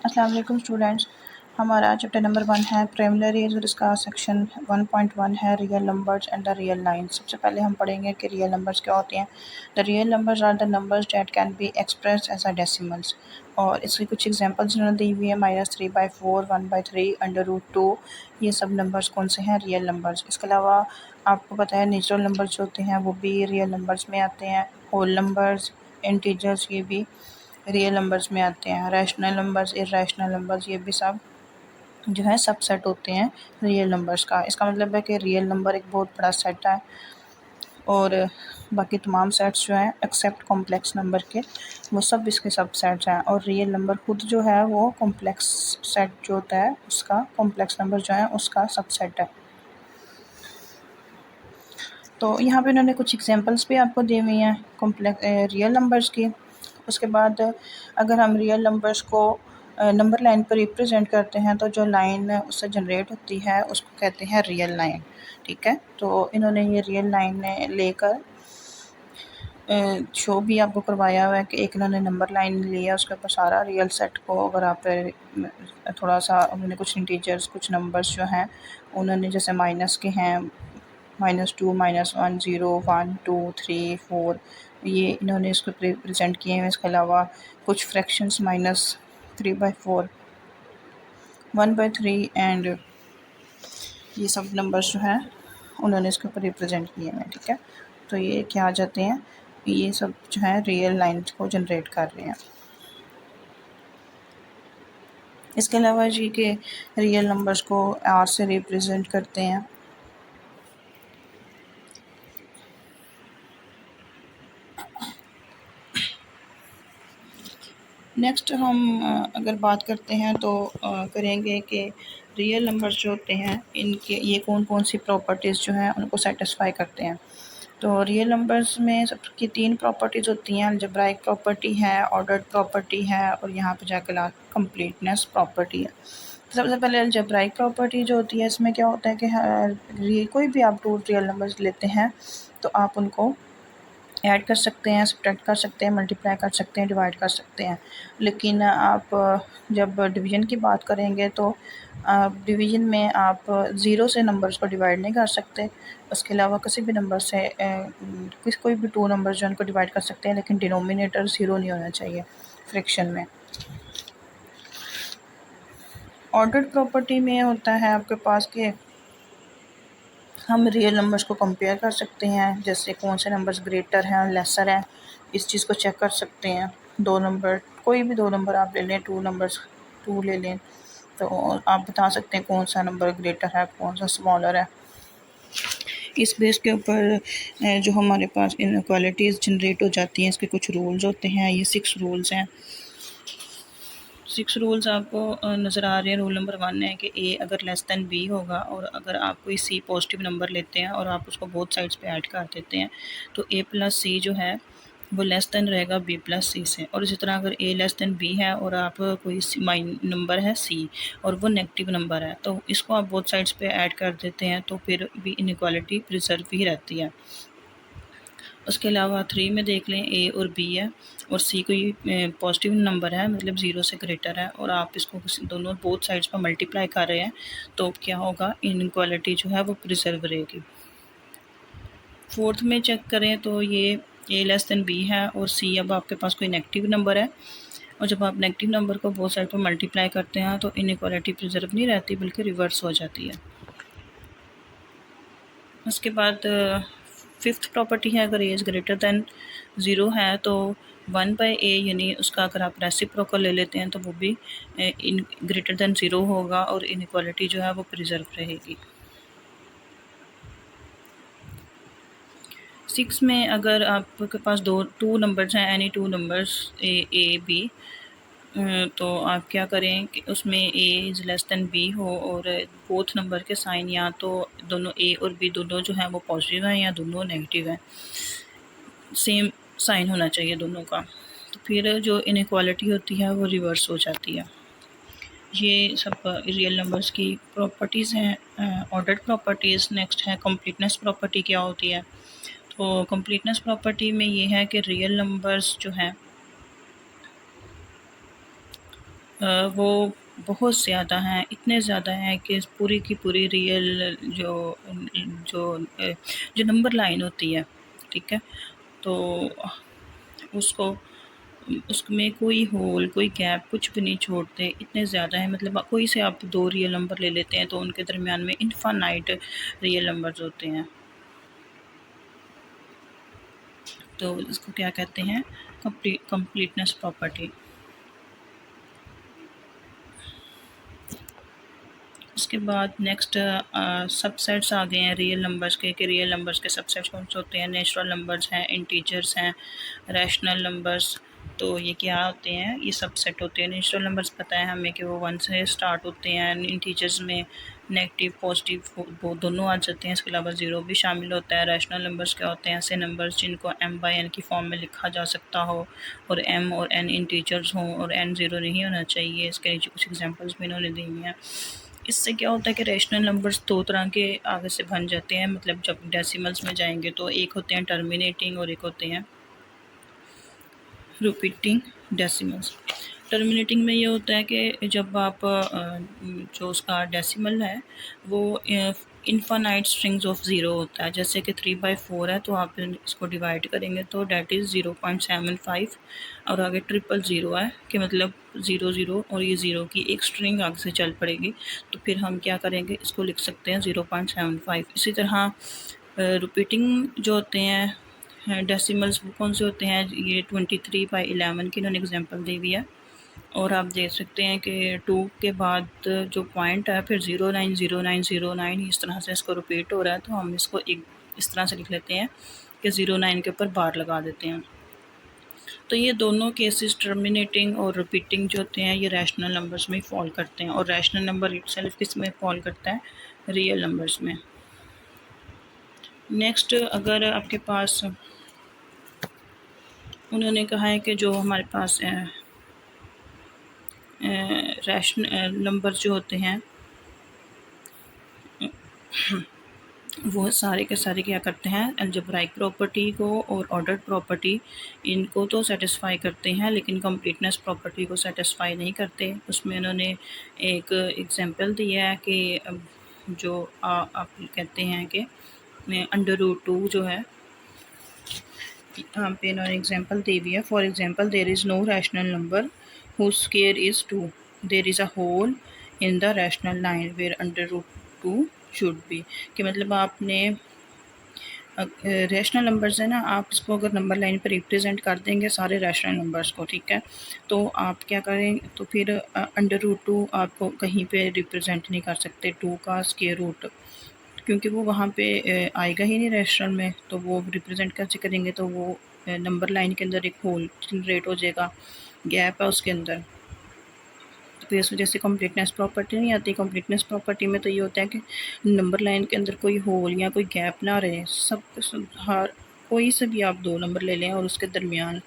अस्सलाम वालेकुम स्टूडेंट्स। हमारा चैप्टर नंबर 1 है प्रिलिमिनरीज और इसका सेक्शन 1.1 है real numbers and the real line. सबसे पहले हम पढ़ेंगे कि रियल नंबर्स क्या होते हैं। The real numbers are the numbers that can be express as a decimals. और इसकी कुछ एग्जांपल्स इन्होंने दी हुई है -3/4, 1/3, √2। ये सब नंबर्स कौन से हैं? Real numbers. इसके अलावा आपको पता है नेचुरल नंबर्स जो होते हैं वो भी रियल नंबर्स में आते हैं। होल नंबर्स, इंटीजर्स, ये भी रियल नंबर्स में आते हैं। रैशनल नंबर्स, इर्रेशनल नंबर्स, ये भी सब जो है सबसेट होते हैं रियल नंबर्स का। इसका मतलब है कि रियल नंबर एक बहुत बड़ा सेट है और बाकी तमाम सेट्स जो हैं एक्सेप्ट कॉम्प्लेक्स नंबर के वो सब इसके सबसेट्स हैं। और रियल नंबर खुद जो है वो कॉम्प्लेक्स सेट जो होता है उसका, कॉम्प्लेक्स नंबर जो है उसका सबसेट है। तो यहाँ पे इन्होंने कुछ एग्जांपल्स भी आपको दी हुई हैं कॉम्प्लेक्स रियल नंबर्स की। उसके बाद अगर हम रियल नंबर्स को नंबर लाइन पर रिप्रेजेंट करते हैं तो जो लाइन उससे जनरेट होती है उसको कहते हैं रियल लाइन। ठीक है, तो इन्होंने ये रियल लाइन लेकर शो भी आपको करवाया हुआ है कि एक इन्होंने नंबर लाइन लिया उसके ऊपर सारा रियल सेट को अगर आप थोड़ा सा उन्होंने कुछ इंटीजर्स, कुछ नंबर्स जो हैं उन्होंने जैसे माइनस के हैं -2, -1, 0, 1, 2, 3, 4, ये इन्होंने इसको प्रेजेंट किए हैं। इसके अलावा कुछ फ्रैक्शंस -3/4, 1/3 एंड ये सब नंबर्स जो हैं उन्होंने इसके ऊपर रिप्रेजेंट किए हैं। ठीक है, तो ये क्या आ जाते हैं, ये सब जो है रियल लाइन्स को जनरेट कर रहे हैं। इसके अलावा जी के रियल नंबर्स को आर से रिप्रेजेंट करते हैं। नेक्स्ट हम अगर बात करते हैं तो करेंगे कि रियल नंबर्स जो होते हैं इनके ये कौन कौन सी प्रॉपर्टीज़ जो हैं उनको सेटिस्फाई करते हैं। तो रियल नंबर्स में सबकी 3 प्रॉपर्टीज़ होती हैं। अलजेब्राइक प्रॉपर्टी है, ऑर्डर्ड प्रॉपर्टी है और यहाँ पे जाकर कंप्लीटनेस प्रॉपर्टी है। सबसे पहले अलजेब्राइक प्रॉपर्टी जो होती है इसमें क्या होता है कि कोई भी आप 2 रियल नंबर्स लेते हैं तो आप उनको ऐड कर सकते हैं, सब्ट्रैक्ट कर सकते हैं, मल्टीप्लाई कर सकते हैं, डिवाइड कर सकते हैं। लेकिन आप जब डिवीज़न की बात करेंगे तो डिवीज़न में आप 0 से नंबर्स को डिवाइड नहीं कर सकते। उसके अलावा किसी भी नंबर से कोई भी 2 नंबर्स जो उनको डिवाइड कर सकते हैं, लेकिन डिनोमिनेटर 0 नहीं होना चाहिए फ्रैक्शन में। ऑर्डर्ड प्रॉपर्टी में होता है आपके पास कि हम रियल नंबर्स को कंपेयर कर सकते हैं, जैसे कौन से नंबर्स ग्रेटर हैं और लेसर हैं, इस चीज़ को चेक कर सकते हैं। 2 नंबर, कोई भी 2 नंबर आप ले लें, 2 नंबर्स 2 ले लें तो आप बता सकते हैं कौन सा नंबर ग्रेटर है, कौन सा स्मॉलर है। इस बेस के ऊपर जो हमारे पास इनइक्वालिटीज़ जनरेट हो जाती हैं, इसके कुछ रूल्स होते हैं। ये 6 रूल्स हैं। 6 रूल्स आपको नज़र आ रहे हैं। रूल नंबर 1 है कि ए अगर लेस दैन बी होगा और अगर आप कोई सी पॉजिटिव नंबर लेते हैं और आप उसको बोथ साइड्स पे ऐड कर देते हैं तो ए प्लस सी जो है वो लेस दैन रहेगा बी प्लस सी से। और इसी तरह अगर ए लेस दैन बी है और आप कोई नंबर है सी और वो नेगेटिव नंबर है तो इसको आप बोथ साइड्स पे ऐड कर देते हैं तो फिर भी इनइक्वालिटी प्रिजर्व ही रहती है। उसके अलावा 3 में देख लें ए और बी है और सी कोई पॉजिटिव नंबर है, मतलब 0 से ग्रेटर है और आप इसको दोनों बोथ साइड्स पर मल्टीप्लाई कर रहे हैं तो क्या होगा, इनइक्वालिटी जो है वो प्रिजर्व रहेगी। 4th में चेक करें तो ये ए लेस दैन बी है और सी अब आपके पास कोई नेगेटिव नंबर है और जब आप नेगेटिव नंबर को बोथ साइड पर मल्टीप्लाई करते हैं तो इनइक्वालिटी प्रिजर्व नहीं रहती बल्कि रिवर्स हो जाती है। उसके बाद 5th प्रॉपर्टी है, अगर ए इज़ ग्रेटर दैन 0 है तो 1/a यानी उसका अगर आप रेसिप्रोकल ले लेते हैं तो वो भी इन ग्रेटर दैन 0 होगा और इनइक्वालिटी जो है वो प्रिजर्व रहेगी। 6 में अगर आपके पास 2 नंबर्स हैं, एनी 2 नंबर्स ए बी, तो आप क्या करें कि उसमें A is less than B हो और बोथ नंबर के साइन या तो दोनों ए और बी दोनों जो हैं वो पॉजिटिव हैं या दोनों नेगेटिव हैं, सेम साइन होना चाहिए दोनों का, तो फिर जो इनइक्वालिटी होती है वो रिवर्स हो जाती है। ये सब रियल नंबर्स की प्रॉपर्टीज़ हैं, ऑर्डर्ड प्रॉपर्टीज़। नेक्स्ट है कंप्लीटनेस प्रॉपर्टी क्या होती है। तो कंप्लीटनेस प्रॉपर्टी में ये है कि रियल नंबर्स जो हैं वो बहुत ज़्यादा हैं, इतने ज़्यादा हैं कि पूरी की पूरी रियल जो जो नंबर लाइन होती है, ठीक है, तो उसको उसमें कोई होल, कोई गैप कुछ भी नहीं छोड़ते, इतने ज़्यादा हैं। मतलब कोई से आप 2 रियल नंबर ले लेते हैं तो उनके दरमियान में इनफाइनाइट रियल नंबर्स होते हैं। तो इसको क्या कहते हैं, कंप्लीटनेस प्रॉपर्टी। उसके बाद नेक्स्ट सबसेट्स आ गए हैं रियल नंबर्स के, कि रियल नंबर्स के सबसेट्स कौन से होते हैं। नेचुरल नंबर्स हैं, इंटीजर्स हैं, रैशनल नंबर्स। तो ये क्या होते हैं, ये सबसेट होते हैं। नेचुरल नंबर्स पता है हमें कि वो 1 से स्टार्ट होते हैं। इंटीजर्स में नेगेटिव पॉजिटिव वो दोनों आ जाते हैं, इसके अलावा ज़ीरो भी शामिल होता है। रैशनल नंबर्स क्या होते हैं, ऐसे नंबर्स जिनको m/n की फॉर्म में लिखा जा सकता हो और m और n इंटीजर्स हों और n ज़ीरो नहीं होना चाहिए। इसके नीचे कुछ एग्जांपल्स भी इन्होंने दी हुई हैं। इससे क्या होता है कि रैशनल नंबर्स 2 तरह के आगे से बन जाते हैं। मतलब जब डेसिमल्स में जाएंगे तो एक होते हैं टर्मिनेटिंग और एक होते हैं रिपीटिंग डेसिमल्स। टर्मिनेटिंग में ये होता है कि जब आप जो उसका डेसिमल है वो इनफाइनाइट स्ट्रिंग्स ऑफ ज़ीरो होता है। जैसे कि 3/4 है तो आप इसको डिवाइड करेंगे तो डैट इज़ 0.75 और आगे ट्रिपल ज़ीरो है कि मतलब 0 0 और ये ज़ीरो की एक स्ट्रिंग आगे से चल पड़ेगी। तो फिर हम क्या करेंगे, इसको लिख सकते हैं 0.75। इसी तरह रिपीटिंग जो होते हैं डेसिमल्स वो कौन से होते हैं, ये 23/11 की इन्होंने एग्जांपल दी हुई है। और आप देख सकते हैं कि 2 के बाद जो पॉइंट है फिर 090909 इस तरह से इसको रिपीट हो रहा है, तो हम इसको एक इस तरह से लिख लेते हैं कि 09 के ऊपर बार लगा देते हैं। तो ये दोनों केसेस टर्मिनेटिंग और रिपीटिंग जो होते हैं ये रैशनल नंबर्स में फॉल करते हैं। और रैशनल नंबर इटसेल्फ किस में फॉल करता है, रियल नंबर्स में। नेक्स्ट अगर आपके पास उन्होंने कहा है कि जो हमारे पास रैशनल नंबर जो होते हैं वो सारे के सारे क्या करते हैं, अलजेब्राइक प्रॉपर्टी को और ऑर्डर्ड प्रॉपर्टी इनको तो सेटिस्फाई करते हैं लेकिन कंप्लीटनेस प्रॉपर्टी को सेटिस्फाई नहीं करते। उसमें इन्होंने एक एग्जांपल दिया है कि जो आप कहते हैं कि √2 जो है, यहाँ पे इन्होंने एग्जांपल दी हुई है। For example there is no rational number whose square is 2, there is a hole in the rational line where √2 should be. कि मतलब आपने रैशनल नंबर्स है ना, आप इसको अगर नंबर लाइन पर रिप्रेजेंट कर देंगे सारे रैशनल नंबर्स को, ठीक है, तो आप क्या करें, तो फिर √2 आपको कहीं पे रिप्रेजेंट नहीं कर सकते 2 का स्क्वायर रूट, क्योंकि वो वहाँ पे आएगा ही नहीं रैशनल में। तो वो रिप्रेजेंट कैसे करेंगे, तो वो नंबर लाइन के अंदर एक होल जनरेट हो जाएगा, गैप है उसके अंदर। तो इस वजह से कंप्लीटनेस प्रॉपर्टी नहीं आती। कंप्लीटनेस प्रॉपर्टी में तो ये होता है कि नंबर लाइन के अंदर कोई होल या कोई गैप ना रहे, सब हर कोई से भी आप 2 नंबर ले लें और उसके दरमियान।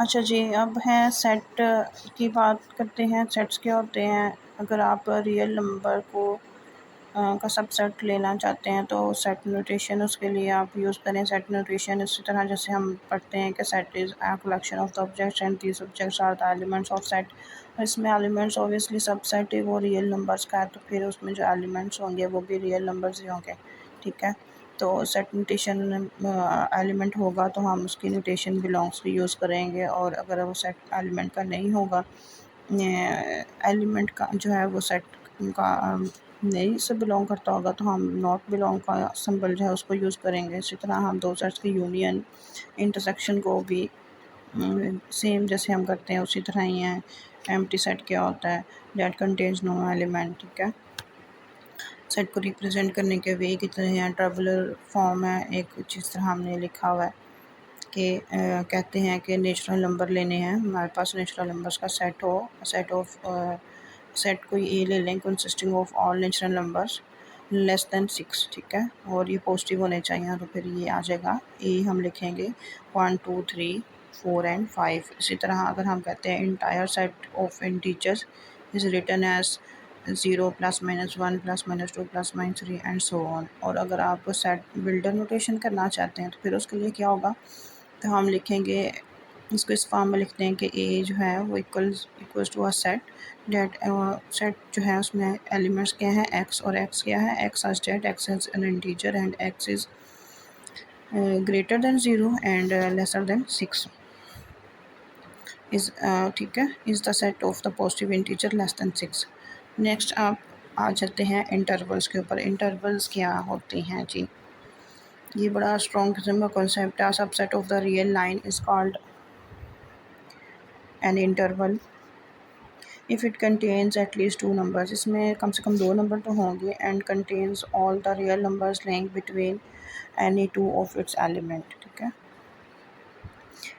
अच्छा जी, अब हैं सेट की बात करते हैं। सेट्स क्या होते हैं, अगर आप रियल नंबर को का सबसेट लेना चाहते हैं तो सेट नोटेशन उसके लिए आप यूज़ करें सेट नोटेशन। इसी तरह जैसे हम पढ़ते हैं कि set is a collection of the objects and these objects are the elements of set. इसमें एलिमेंट्स ऑब्वियसली सबसेट है वो रियल नंबर्स का है, तो फिर उसमें जो एलिमेंट्स होंगे वो भी रियल नंबर्स ही होंगे, ठीक है। तो सेट नोटेशन एलिमेंट होगा तो हम उसकी नोटेशन बिलोंग्स की यूज़ करेंगे, और अगर वो सेट एलिमेंट का नहीं होगा, एलिमेंट का जो है वो सेट का नहीं से बिलोंग करता होगा, तो हम नॉट बिलोंग का सिंबल जो है उसको यूज़ करेंगे। इसी तरह हम 2 सेट्स की यूनियन इंटरसेक्शन को भी सेम जैसे हम करते हैं उसी तरह ही है। एम्प्टी सेट क्या होता है, दैट कंटेन्स नो एलिमेंट, ठीक है। सेट को रिप्रेजेंट करने के वे कितने हैं, ट्रेवलर फॉर्म है एक, जिस तरह हमने लिखा हुआ है कि कहते हैं कि नेचुरल नंबर लेने हैं हमारे पास, नेचुरल नंबर्स का सेट हो, सेट कोई ए ले लें consisting of all natural numbers less than 6, ठीक है, और ये पॉजिटिव होने चाहिए, तो फिर ये आ जाएगा ए हम लिखेंगे 1 2 3 4 एंड 5। इसी तरह अगर हम कहते हैं entire set of integers is written as 0 ±1 ±2 ±3 and so on. और अगर आप सेट बिल्डर नोटेशन करना चाहते हैं तो फिर उसके लिए क्या होगा, तो हम लिखेंगे इसको इस फॉर्म में लिखते हैं कि ए जो है वो equals to a set that set जो है उसमें एलिमेंट्स क्या हैं एक्स, और एक्स क्या है x such that x is an integer and x is greater than zero and lesser than 6 is ठीक है is the set of the positive integer less than 6। Next आप आ जाते हैं इंटरवल्स के ऊपर। इंटरवल्स क्या होते हैं जी, ये बड़ा स्ट्रॉन्ग किस्म का कॉन्सेप्ट है। Subset of the real line is called an interval if it contains at least two numbers, इसमें कम से कम दो नंबर तो होंगे, and contains all the real numbers link between any two of its element. ठीक है,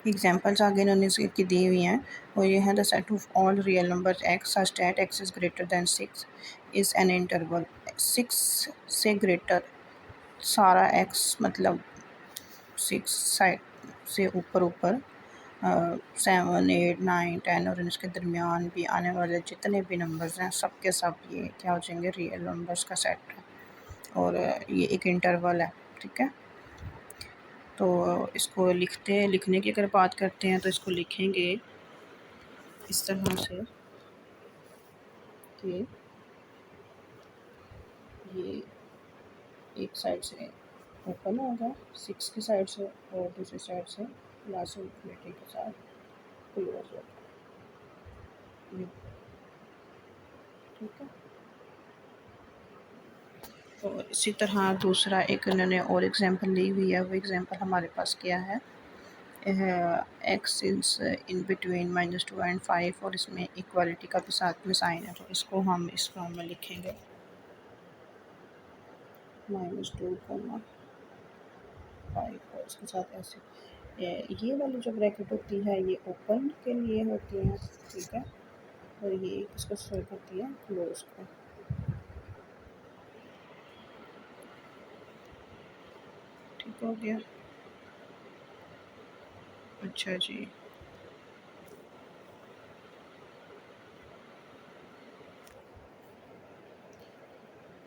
examples आगे इन्होंने इसकी दी हुई हैं, और ये है the set of all real numbers x such that x is greater then 6 is an interval. 6 से ग्रेटर सारा एक्स मतलब 6 साइड से ऊपर ऊपर 7 8 9 10 और इसके दरमियान भी आने वाले जितने भी नंबर्स हैं सब के सब ये क्या हो जाएंगे रियल नंबर्स का सेट है, और ये एक इंटरवल है। ठीक है, तो इसको लिखने की अगर बात करते हैं तो इसको लिखेंगे इस तरह से कि ये एक साइड से ओपन होगा 6 की साइड से, और दूसरी साइड से लास्ट इन्फिनिटी के साथ क्लोज होगा। ठीक है, और इसी तरह दूसरा एक इन्होंने और एग्जांपल ली हुई है। वो एग्जांपल हमारे पास क्या है, x is in between -2 and 5, और इसमें इक्वालिटी का भी साथ में साइन है, तो इसको हम इस फॉर्म में लिखेंगे -2, 5, और इसके साथ ऐसे ये वाली जो ब्रैकेट होती है ये ओपन के लिए होती है। ठीक है, और ये इसको सर्व करती है क्लोज को। ठीक हो गया, अच्छा जी।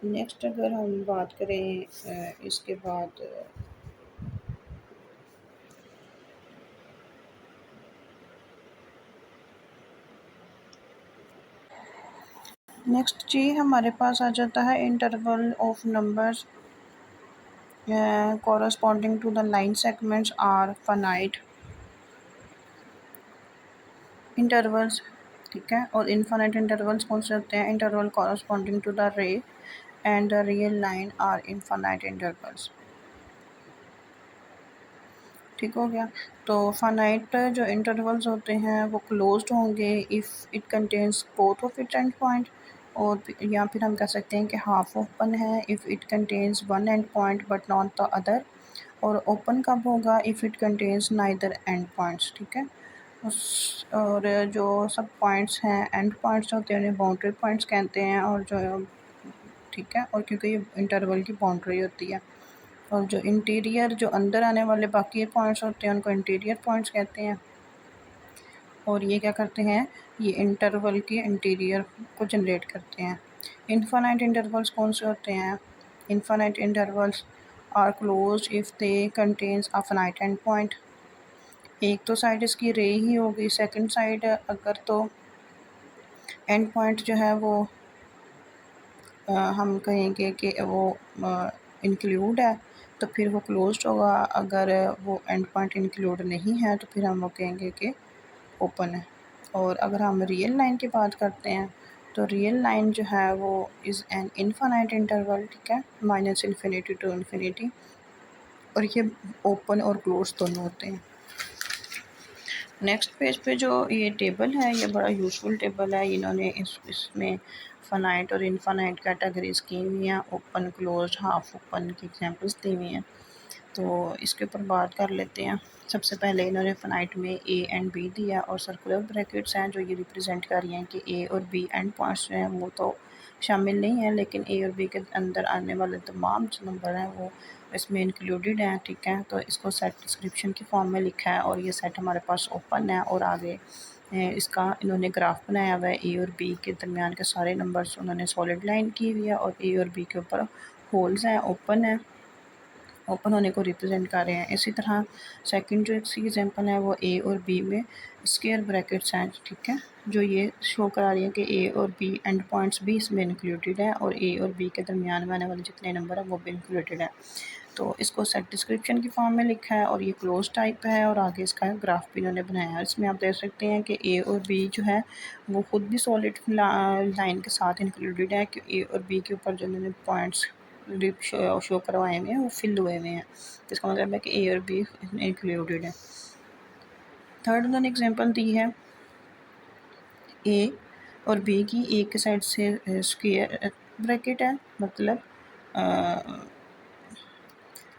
नेक्स्ट अगर हम बात करें इसके बाद नेक्स्ट जी हमारे पास आ जाता है interval of numbers corresponding to the line segments are finite intervals। ठीक है, और इनफाइनाइट इंटरवल्स कौन से होते हैं, interval corresponding to the ray and the real line are infinite intervals. ठीक हो गया, तो फाइनाइट जो इंटरवल्स होते हैं वो क्लोज्ड होंगे if it contains both of it and point, और या फिर हम कह सकते हैं कि हाफ ओपन है if it contains one and point but not the other, और ओपन कब होगा if it contains neither and points. ठीक है, और जो सब पॉइंट्स हैं एंड पॉइंट्स होते हैं उन्हें बाउंड्री पॉइंट्स कहते हैं, और जो ठीक है, और क्योंकि ये इंटरवल की बाउंड्री होती है, और जो इंटीरियर जो अंदर आने वाले बाकी पॉइंट्स होते हैं उनको इंटीरियर पॉइंट्स कहते हैं, और ये क्या करते हैं ये इंटरवल के इंटीरियर को जनरेट करते हैं। इनफाइनाइट इंटरवल्स कौन से होते हैं, infinite intervals are close if they contains a finite end point. एक तो साइड इसकी रे ही होगी, सेकंड साइड अगर तो एंड पॉइंट जो है वो हम कहेंगे कि वो इंक्लूड है तो फिर वो क्लोज्ड होगा, अगर वो एंड पॉइंट इंक्लूड नहीं है तो फिर हम वो कहेंगे कि ओपन है। और अगर हम रियल लाइन की बात करते हैं तो रियल लाइन जो है वो इज़ एन इनफाइनाइट इंटरवल। ठीक है, माइनस इन्फिनिटी टू इन्फिनिटी, और ये ओपन और क्लोज दोनों होते हैं। नेक्स्ट पेज पे जो ये टेबल है ये बड़ा यूज़फुल टेबल है, इन्होंने इसमें फ़नाइट और इनफाइनाइट कैटेगरीज़ की हुई हैं, ओपन क्लोज हाफ ओपन की एग्जांपल्स दी हुई हैं, तो इसके ऊपर बात कर लेते हैं। सबसे पहले इन्होंने फ़नाइट में ए एंड बी दिया, और सर्कुलर ब्रैकेट्स हैं जो ये रिप्रेजेंट कर रही हैं कि ए और बी एंड पॉइंट्स जो हैं वो तो शामिल नहीं हैं, लेकिन ए और बी के अंदर आने वाले तमाम जो नंबर हैं वो इसमें इंक्लूडेड हैं। ठीक है, तो इसको सेट डिस्क्रिप्शन की फॉर्म में लिखा है, और ये सेट हमारे पास ओपन है, और आगे इसका इन्होंने ग्राफ बनाया हुआ है ए और बी के दरमियान के सारे नंबर्स उन्होंने सॉलिड लाइन की हुई है, और ए और बी के ऊपर होल्स हैं ओपन है, ओपन होने को रिप्रेजेंट कर रहे हैं। इसी तरह सेकंड जो इसकी एग्जांपल है वो ए और बी में स्क्वायर ब्रैकेट्स हैं, ठीक है, जो ये शो करा रही है कि ए और बी एंड पॉइंट्स भी इसमें इंक्लूडेड है और ए और बी के दरमियान में आने वाले जितने नंबर है वो भी इंक्लूडेड है। तो इसको सेट डिस्क्रिप्शन की फॉर्म में लिखा है और ये क्लोज टाइप है और आगे इसका ग्राफ भी इन्होंने बनाया है। इसमें आप देख सकते हैं कि ए और बी जो है वो खुद भी सॉलिड लाइन के साथ इंक्लूडेड है कि ए और बी के ऊपर जो इन्होंने पॉइंट्स शो करवाए हुए हैं वो फिल हुए हुए हैं। तो इसका मतलब है कि ए और बी इंक्लूडेड है। थर्ड उन्होंने एग्जांपल दी है ए और बी की, ए के साइड से स्क्वायर ब्रैकेट है, मतलब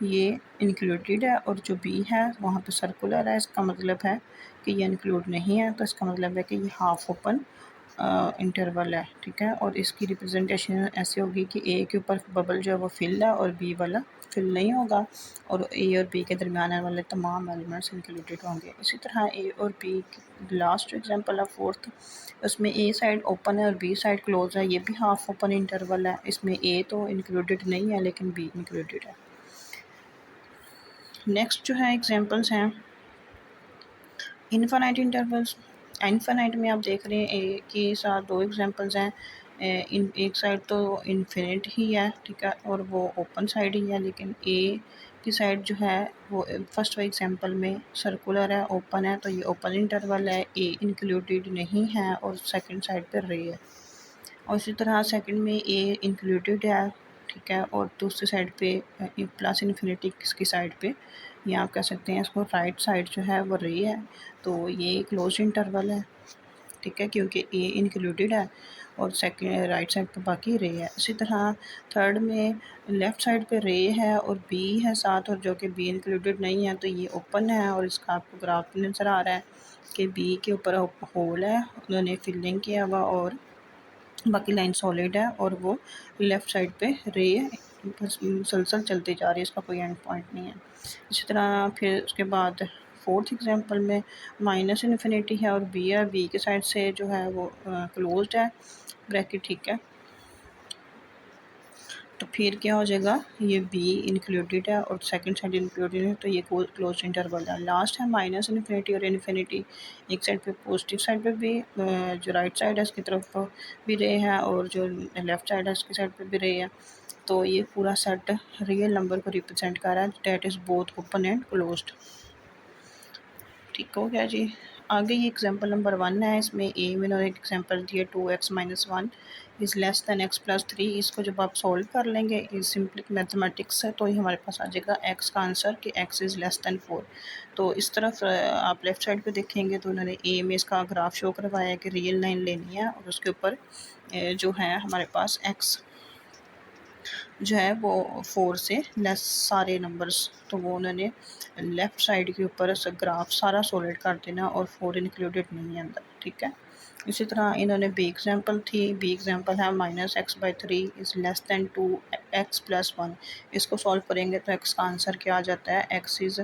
ये इंक्लूडेड है, और जो बी है वहाँ पे सर्कुलर है, इसका मतलब है कि ये इंक्लूड नहीं है। तो इसका मतलब है कि ये हाफ ओपन इंटरवल है, ठीक है। और इसकी रिप्रेजेंटेशन ऐसे होगी कि ए के ऊपर बबल जो है वो फिल है और बी वाला फिल नहीं होगा, और ए और बी के दरमियान आने वाले तमाम एलिमेंट्स इंक्लूडेड होंगे। इसी तरह ए और बी की लास्ट एग्जांपल है फोर्थ, उसमें ए साइड ओपन है और बी साइड क्लोज है, ये भी हाफ ओपन इंटरवल है। इसमें ए तो इंक्लूडेड नहीं है लेकिन बी इंक्लूडेड है। नेक्स्ट जो है एग्जांपल्स हैं इनफाइनाइट इंटरवल्स। इनफाइनाइट में आप देख रहे हैं ए के साथ दो एग्जांपल्स हैं। एक साइड तो इन्फिनिट ही है, ठीक है, और वो ओपन साइड ही है, लेकिन ए की साइड जो है वो फर्स्ट एग्जांपल में सर्कुलर है, ओपन है, तो ये ओपन इंटरवल है, ए इंक्लूडेड नहीं है और सेकंड साइड पर रे है। और इसी तरह सेकंड में ए इंक्लूडेड है, ठीक है, और दूसरी साइड पे प्लस इन्फिनिटी की साइड पे, या आप कह सकते हैं इसको राइट साइड जो है वो रे है, तो ये क्लोज इंटरवल है, ठीक है, क्योंकि ए इंक्लूडेड है और सेकंड राइट साइड पे बाकी रे है। इसी तरह थर्ड में लेफ़्ट साइड पे रे है और बी है साथ, और जो कि बी इंक्लूडेड नहीं है, तो ये ओपन है और इसका आपको ग्राफ नज़र आ रहा है कि बी के ऊपर होल है, उन्होंने फिलिंग किया हुआ, और बाकी लाइन सॉलिड है, और वो लेफ़्ट साइड पे रे बस मुसलसल चलती जा रही है, इसका कोई एंड पॉइंट नहीं है। इसी तरह फिर उसके बाद फोर्थ एग्जांपल में माइनस इन्फिनिटी है और बी है, बी के साइड से जो है वो क्लोज्ड है ब्रैकेट, ठीक है, तो फिर क्या हो जाएगा, ये बी इंक्लूडेड है और सेकंड साइड इंक्लूडेड है, तो ये क्लोज इंटरवल है। लास्ट है माइनस इन्फिनिटी और इन्फिनिटी, एक साइड पे पॉजिटिव साइड पे भी जो राइट साइड है इसकी तरफ भी रे है और जो लेफ़्ट साइड है इसकी साइड पे भी रे है, तो ये पूरा सेट रियल नंबर को रिप्रेजेंट कर रहा है, that is both open and closed. ठीक हो गया जी। आगे ये एग्जांपल नंबर 1 है, इसमें ए में उन्होंने एक एग्जांपल दिया 2x minus 1 is less then x plus 3। इसको जब आप सॉल्व कर लेंगे इस सिंपल मैथमेटिक्स है, तो ये हमारे पास आ जाएगा x का आंसर कि x इज़ लेस दैन 4। तो इस तरफ आप लेफ़्ट साइड पे देखेंगे तो उन्होंने ए में इसका ग्राफ शो करवाया है कि रियल लाइन लेनी है और उसके ऊपर जो है हमारे पास x जो है वो 4 से लेस सारे नंबर्स, तो वो उन्होंने लेफ़्ट साइड के ऊपर ग्राफ सारा सॉलिड कर देना और 4 इंक्लूडेड नहीं है अंदर, ठीक है। इसी तरह इन्होंने बी एग्जांपल थी, बी एग्जांपल है minus x by 3 is less then 2x plus 1। इसको सॉल्व करेंगे तो x का आंसर क्या आ जाता है, x इज़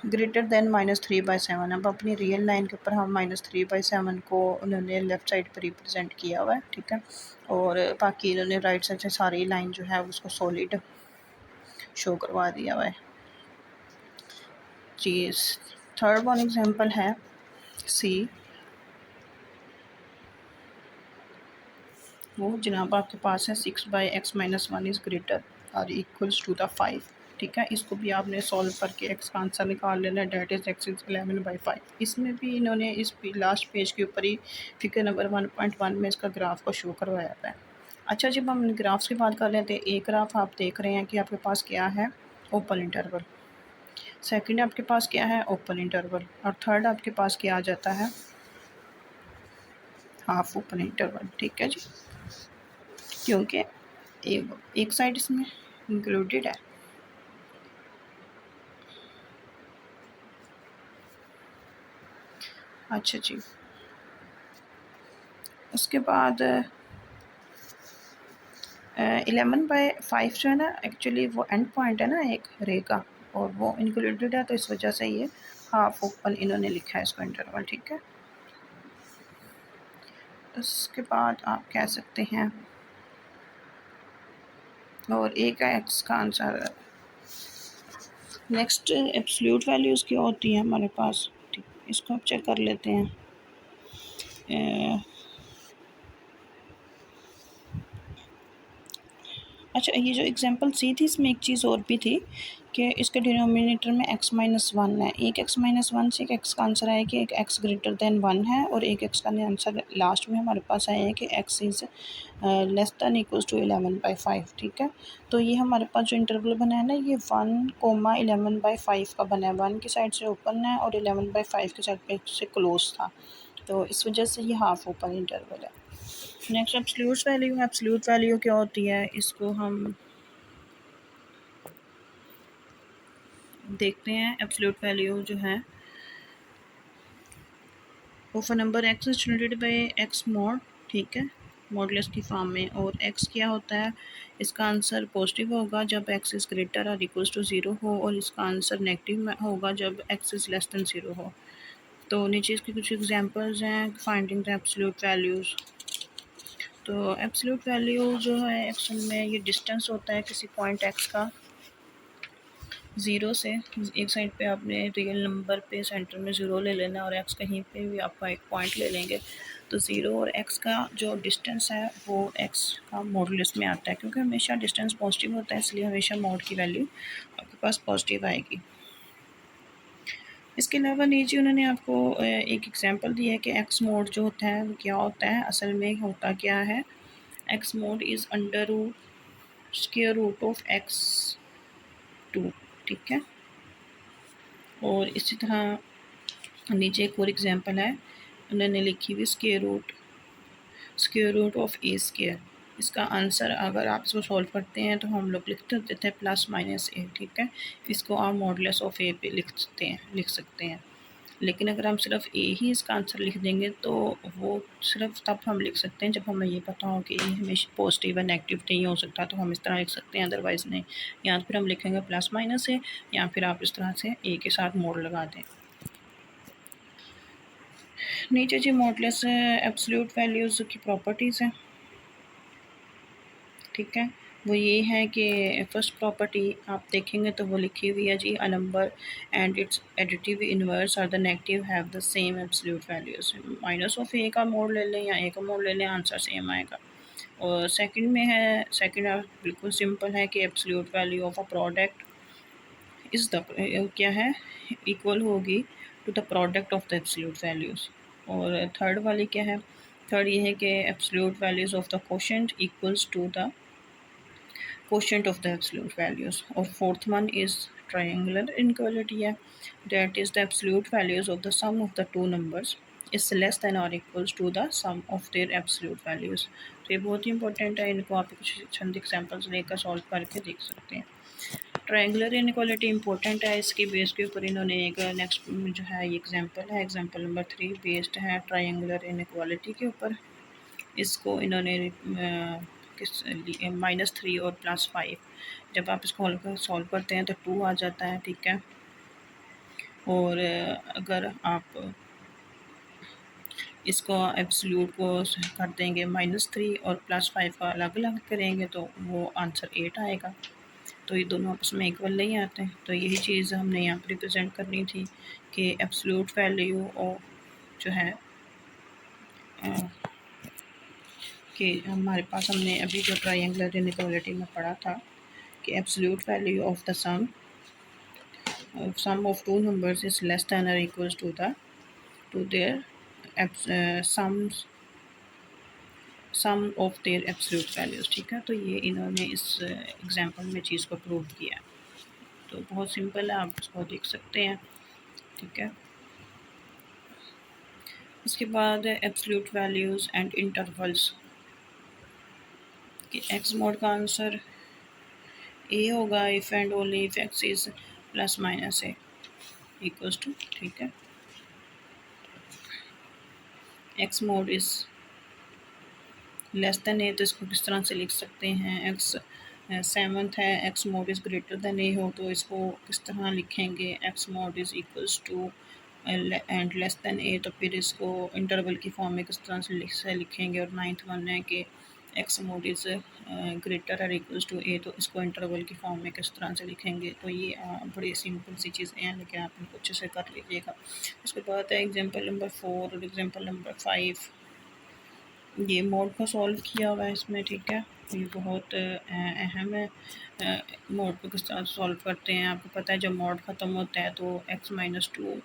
ग्रेटर देन -3/7। अब अपनी रियल लाइन के ऊपर हम -3/7 को उन्होंने लेफ़्ट साइड पर रिप्रेजेंट किया हुआ है, ठीक है, और बाकी इन्होंने राइट साइड से सारी लाइन जो है उसको सॉलिड शो करवा दिया हुआ है जी। थर्ड वन एग्जांपल है सी, वो जनाब आपके पास है 6/x-1 इज़ ग्रेटर और इक्वल्स टू द 5, ठीक है। इसको भी आपने सॉल्व करके x का आंसर निकाल लेना है, डेट इज़ x इज़ 11/5। इसमें भी इन्होंने इस लास्ट पेज के ऊपर ही फिगर नंबर 1.1 में इसका ग्राफ को शो करवाया था। अच्छा, जब हम ग्राफ्स की बात कर लेते हैं, एक ग्राफ आप देख रहे हैं कि आपके पास क्या है, ओपन इंटरवल, सेकंड आपके पास क्या है, ओपन इंटरवल, और थर्ड आपके पास क्या आ जाता है, हाफ ओपन इंटरवल, ठीक है जी, क्योंकि एक साइड इसमें इंक्लूडेड है। अच्छा जी, उसके बाद 11/5 जो है ना, एक्चुअली वो एंड पॉइंट है ना एक रे का, और वो इंक्लूडेड है, तो इस वजह से ये हाफ ओपन इन्होंने लिखा है इसको इंटरवल, ठीक है। उसके बाद आप कह सकते हैं और एक एक्स का आंसर नेक्स्ट एब्सोल्यूट वैल्यूज़ क्या होती हैं हमारे पास, ठीक, इसको आप चेक कर लेते हैं। अच्छा, ये जो एग्जांपल सी थी इसमें एक चीज़ और भी थी कि इसके डिनोमिनेटर में x-1 है। एक x-1 से एक x का आंसर आया कि एक x ग्रेटर दैन 1 है, और एक x का आंसर लास्ट में हमारे पास आया है कि x is less than equals to 11/5, ठीक है। तो ये हमारे पास जो इंटरवल बना है ना, ये 1, 11/5 का बना है। 1 की साइड से ओपन है और 11/5 की साइड पे से क्लोज था, तो इस वजह से ये हाफ ओपन इंटरवल है। नेक्स्ट एब्सोल्यूट वैल्यू क्या होती है, इसको हम देखते हैं। एब्सोल्यूट वैल्यू जो है of a number x is generated by x mod, ठीक है, मॉडलेस की फॉर्म में। और एक्स क्या होता है, इसका आंसर पॉजिटिव होगा जब एक्स इज़ ग्रेटर और इक्वल्स टू 0 हो, और इसका आंसर नेगेटिव होगा जब एक्स इज़ लेस दैन 0 हो। तो नीचे इसके कुछ एग्जांपल्स हैं फाइंडिंग द एब्सोल्यूट वैल्यूज़। तो एब्सोल्यूट वैल्यू जो है एक्चुअल में ये डिस्टेंस होता है किसी पॉइंट एक्स का ज़ीरो से। एक साइड पे आपने रियल नंबर पे सेंटर में ज़ीरो ले लेना, और एक्स कहीं पे भी आपका एक पॉइंट ले लेंगे, तो ज़ीरो और एक्स का जो डिस्टेंस है वो एक्स का मॉडुलस में आता है, क्योंकि हमेशा डिस्टेंस पॉजिटिव होता है, इसलिए हमेशा मॉड की वैल्यू आपके पास पॉजिटिव आएगी। इसके अलावा नीचे उन्होंने आपको एक एग्जांपल दिया है कि एक्स मोड जो होता है वो क्या होता है, असल में होता क्या है। X mod is under root square root of x2, ठीक है। और इसी तरह नीचे एक और एग्जांपल है, उन्होंने लिखी हुई square root of a square. इसका आंसर अगर आप इसको सॉल्व करते हैं तो हम लोग लिखते देते हैं +-a, ठीक है। इसको आप मॉडुलस ऑफ ए पे लिख सकते हैं। लेकिन अगर हम सिर्फ ए ही इसका आंसर लिख देंगे तो वो सिर्फ तब हम लिख सकते हैं जब हमें ये पता हो कि ये हमेशा पॉजिटिव है, नेगेटिव नहीं हो सकता, तो हम इस तरह लिख सकते हैं, अदरवाइज़ नहीं। या फिर हम लिखेंगे +-a, या फिर आप इस तरह से ए के साथ मोड लगा दें। नीचे जी मॉडुलस एब्सोल्यूट वैल्यूज़ की प्रॉपर्टीज़ हैं, ठीक है। वो ये है कि फर्स्ट प्रॉपर्टी आप देखेंगे तो वो लिखी हुई है जी, a number and it's additive inverse और the negative have the same absolute values. Minus of a का मोड ले लें या ए का मोड ले लें, आंसर सेम आएगा। और सेकंड में है, सेकंड बिल्कुल सिंपल है कि absolute value of a product is the क्या है, इक्वल होगी to the product of the absolute values. और थर्ड वाली क्या है, थर्ड ये है कि absolute values of the quotient equals to the quotient of the absolute values. Or fourth one is triangular inequality है, that is the absolute values of the sum of the two numbers is less than or equals to the sum of their absolute values. तो ये बहुत ही important है, इनको आप कुछ चंद examples लेकर solve करके देख सकते हैं। ट्रायंगुलर इनइक्वालिटी इंपॉर्टेंट है, इसकी बेस के ऊपर इन्होंने एक नेक्स्ट जो है ये एग्जांपल है, एग्जांपल नंबर 3 बेस्ड है ट्रायंगुलर इनइक्वालिटी के ऊपर। इसको इन्होंने किस -3 और +5, जब आप इसको सॉल्व करते हैं तो 2 आ जाता है, ठीक है। और अगर आप इसको एब्सोल्यूट को कर देंगे -3 और +5 का अलग अलग करेंगे तो वो आंसर 8 आएगा। तो ये दोनों आपस में इक्वल नहीं आते हैं। तो यही चीज़ हमने यहाँ पर रिप्रेजेंट करनी थी कि एब्सोल्यूट वैल्यू और जो है कि हमारे पास, हमने अभी जो ट्रायंगुलर इनइक्वालिटी में पढ़ा था कि absolute value of the sum of two numbers is less than or equals to their sum of their absolute values, ठीक है। तो ये इन्होंने इस एग्जांपल में चीज़ को प्रूव किया। तो बहुत सिंपल है, आप इसको देख सकते हैं, ठीक है। इसके बाद एब्सोल्यूट वैल्यूज़ एंड इंटरवल्स कि एक्स मोड का आंसर ए होगा if and only if x is +-a equals to, ठीक है। X mod is less than a, तो इसको किस तरह से लिख सकते हैं, एक्स सेवंथ है, x mod is greater than a हो तो इसको किस तरह लिखेंगे, x mod is equals to and less than a, तो फिर इसको इंटरवल की फॉर्म में किस तरह से लिखेंगे। और नाइन्थ वन है कि एक्स मोड इज़ ग्रेटर और इक्वल्स टू ए, तो इसको इंटरवल की फॉर्म में किस तरह से लिखेंगे। तो ये बड़ी सिंपल सी चीज़ें हैं, लेकिन आप इनको अच्छे से कर लीजिएगा। उसके बाद है एग्जांपल नंबर 4 और एग्जांपल नंबर 5। ये मोड को सॉल्व किया हुआ है इसमें, ठीक है। ये बहुत अहम है। मोड को किस तरह सॉल्व करते हैं, आपको पता है जब मोड ख़त्म होता है तो x-2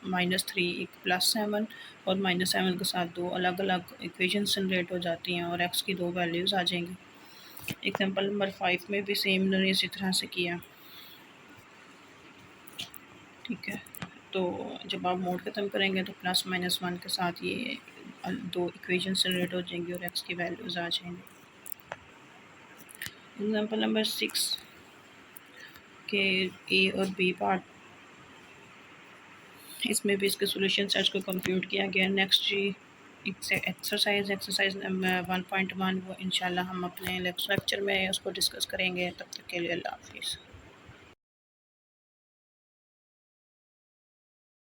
-3 एक +7 और -7 के साथ दो अलग अलग इक्वेशन जनरेट हो जाती हैं और x की दो वैल्यूज़ आ जाएंगी। एग्जांपल नंबर 5 में भी सेम इन्होंने इसी तरह से किया, ठीक है। तो जब आप मोड ख़त्म करेंगे तो +-1 के साथ ये दो इक्वेशन जनरेट हो जाएंगी और x की वैल्यूज़ आ जाएंगी। एग्जांपल नंबर 6 के ए और बी पार्ट, इसमें भी इसके सॉल्यूशन सेट्स को कंप्यूट किया गया। नेक्स्ट जी एक्सरसाइज नंबर 1.1 वो इंशाल्लाह हम अपने नेक्स्ट लेक्चर में उसको डिस्कस करेंगे। तब तक के लिए अल्लाह हाफिज़।